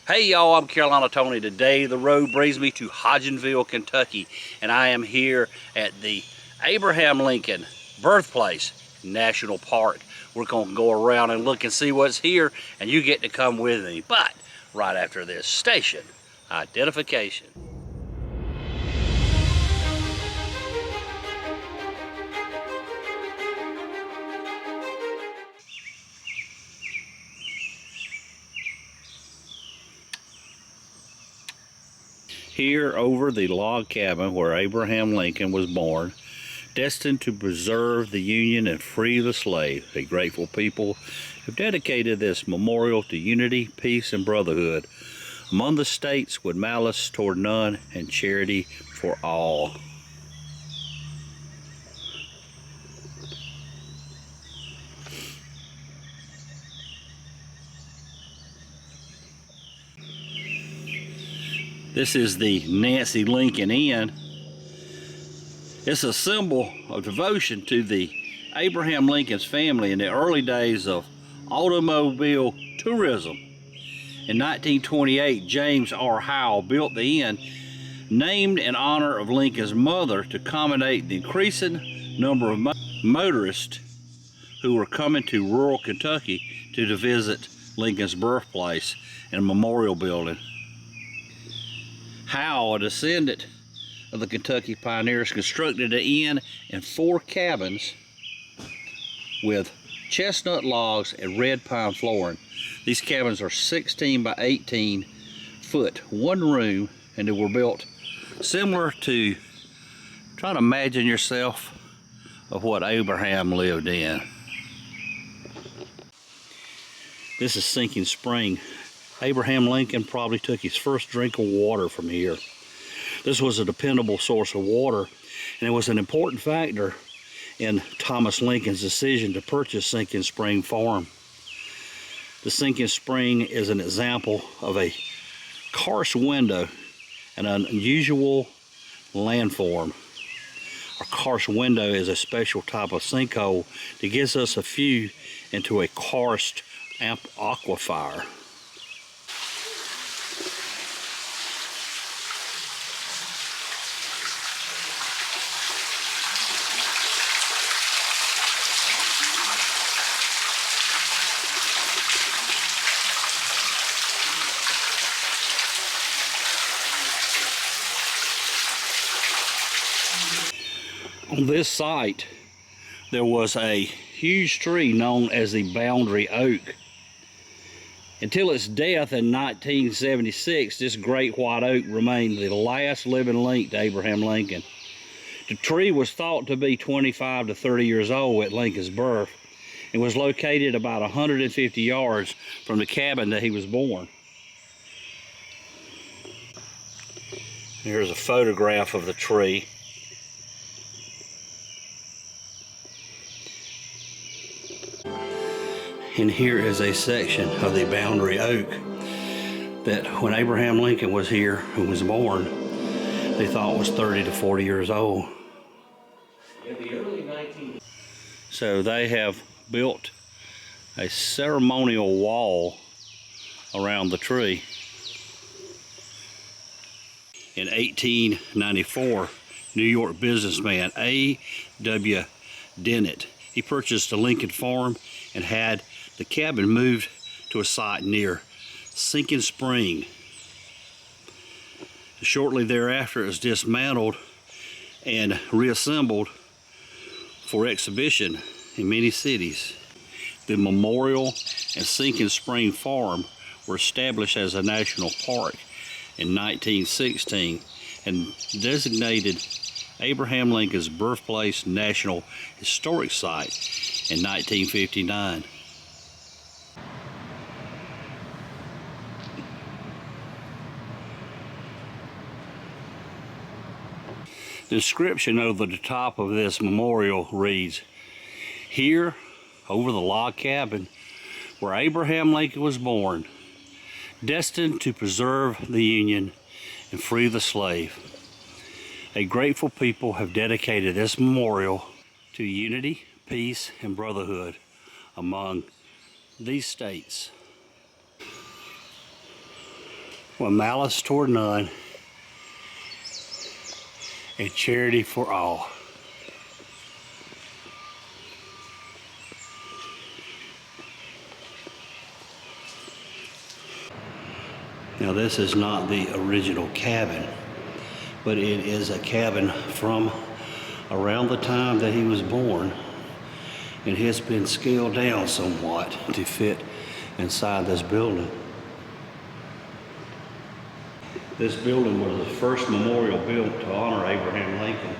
Hey y'all, I'm Carolina Tony. Today the road brings me to Hodgenville, Kentucky, and I am here at the Abraham Lincoln Birthplace National Park. We're going to go around and look and see what's here, and you get to come with me, but right after this station identification. Here over the log cabin where Abraham Lincoln was born, destined to preserve the Union and free the slave, a grateful people have dedicated this memorial to unity, peace, and brotherhood among the states, with malice toward none and charity for all. This is the Nancy Lincoln Inn. It's a symbol of devotion to the Abraham Lincoln's family in the early days of automobile tourism. In 1928, James R. Howe built the inn, named in honor of Lincoln's mother, to accommodate the increasing number of motorists who were coming to rural Kentucky to visit Lincoln's birthplace and a memorial building. Howe, a descendant of the Kentucky pioneers, constructed an inn and 4 cabins with chestnut logs and red pine flooring. These cabins are 16 by 18 foot, one room, and they were built similar to, try to imagine yourself of what Abraham lived in. This is Sinking Spring. Abraham Lincoln probably took his first drink of water from here. This was a dependable source of water, and it was an important factor in Thomas Lincoln's decision to purchase Sinking Spring Farm. The Sinking Spring is an example of a karst window, an unusual landform. A karst window is a special type of sinkhole that gives us a view into a karst aquifer. On this site, there was a huge tree known as the boundary oak. Until its death in 1976, this great white oak remained the last living link to Abraham Lincoln. The tree was thought to be 25 to 30 years old at Lincoln's birth and was located about 150 yards from the cabin that he was born. Here's a photograph of the tree. And here is a section of the boundary oak that when Abraham Lincoln was here and was born, they thought was 30 to 40 years old. In the early 19... So they have built a ceremonial wall around the tree. In 1894, New York businessman A.W. Dennett, he purchased a Lincoln farm and had the cabin moved to a site near Sinking Spring. Shortly thereafter, it was dismantled and reassembled for exhibition in many cities. The Memorial and Sinking Spring Farm were established as a national park in 1916 and designated Abraham Lincoln's birthplace National Historic Site in 1959. The description over the top of this memorial reads, "Here, over the log cabin where Abraham Lincoln was born, destined to preserve the Union and free the slave, a grateful people have dedicated this memorial to unity, peace, and brotherhood among these states." with malice toward none and charity for all. Now this is not the original cabin, but it is a cabin from around the time that he was born. It has been scaled down somewhat to fit inside this building. This building was the first memorial built to honor Abraham Lincoln,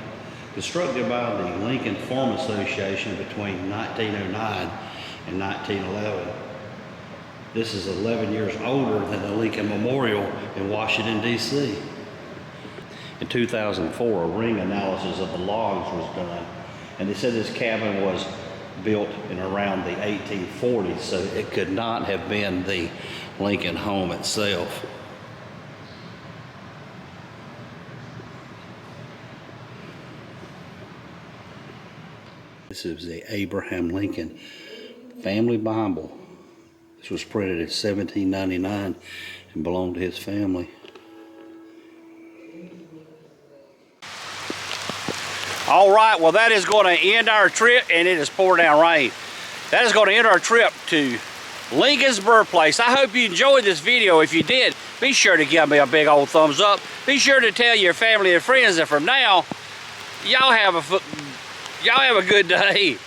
constructed by the Lincoln Farm Association between 1909 and 1911. This is 11 years older than the Lincoln Memorial in Washington, D.C. In 2004, a ring analysis of the logs was done, and they said this cabin was built in around the 1840s, so it could not have been the Lincoln home itself. This is the Abraham Lincoln Family Bible. This was printed in 1799 and belonged to his family. All right, well that is going to end our trip, and it is pouring down rain. That is going to end our trip to Lincoln's birthplace. I hope you enjoyed this video. If you did, be sure to give me a big old thumbs up. Be sure to tell your family and friends that from now, y'all have a good day.